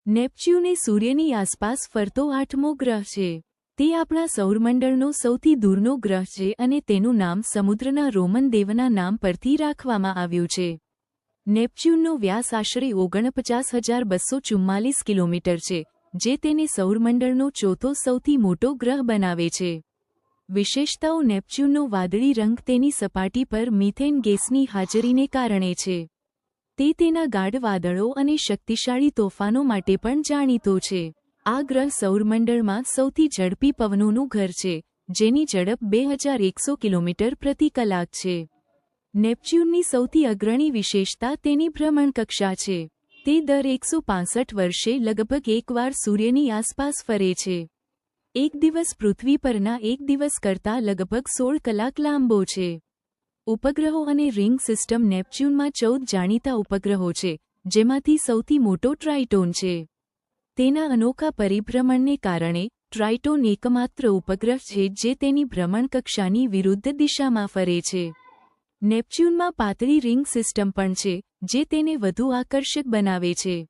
Neptune એ સૂર્યની આસપાસ ફરતો 8મો ગ્રહ છે. તે આપણા સૌરમંડળનો સૌથી દૂરનો ગ્રહ છે અને તેનું નામ સમુદ્રના રોમન દેવના નામ પરથી રાખવામાં આવ્યું છે. નેપચ્યુનનો વ્યાસ આશરે 49,244 કિલોમીટર છે, જે તેને સૌરમંડળનો ચોથો સૌથી મોટો ગ્રહ બનાવે છે. વિશેષતાઓ: નેપચ્યુનનો વાદળી રંગ તેની સપાટી પર મિથેન ગેસની હાજરીને કારણે છે. તે તેના ગાઢ વાદળો અને શક્તિશાળી તોફાનો માટે પણ જાણીતો છે. આ ગ્રહ સૌરમંડળમાં સૌથી ઝડપી પવનોનું ઘર છે, જેની ઝડપ 2100 કિલોમીટર પ્રતિ કલાક છે. નેપચ્યુનની સૌથી અગ્રણી વિશેષતા તેની ભ્રમણકક્ષા છે. તે દર 165 વર્ષે લગભગ એકવાર સૂર્યની આસપાસ ફરે છે. એક દિવસ પૃથ્વી પરના એક દિવસ કરતાં લગભગ 16 કલાક લાંબો છે. ઉપગ્રહો અને રિંગ સિસ્ટમ: નેપચ્યુનમાં 14 જાણીતા ઉપગ્રહો છે, જેમાંથી સૌથી મોટો ટ્રાઇટોન છે. તેના અનોખા પરિભ્રમણને કારણે, ટ્રાઇટોન એકમાત્ર ઉપગ્રહ છે જે તેની ભ્રમણકક્ષાની વિરુદ્ધ દિશામાં ફરે છે. નેપચ્યુનમાં પાતળી રિંગ સિસ્ટમ પણ છે, જે તેને વધુ આકર્ષક બનાવે છે.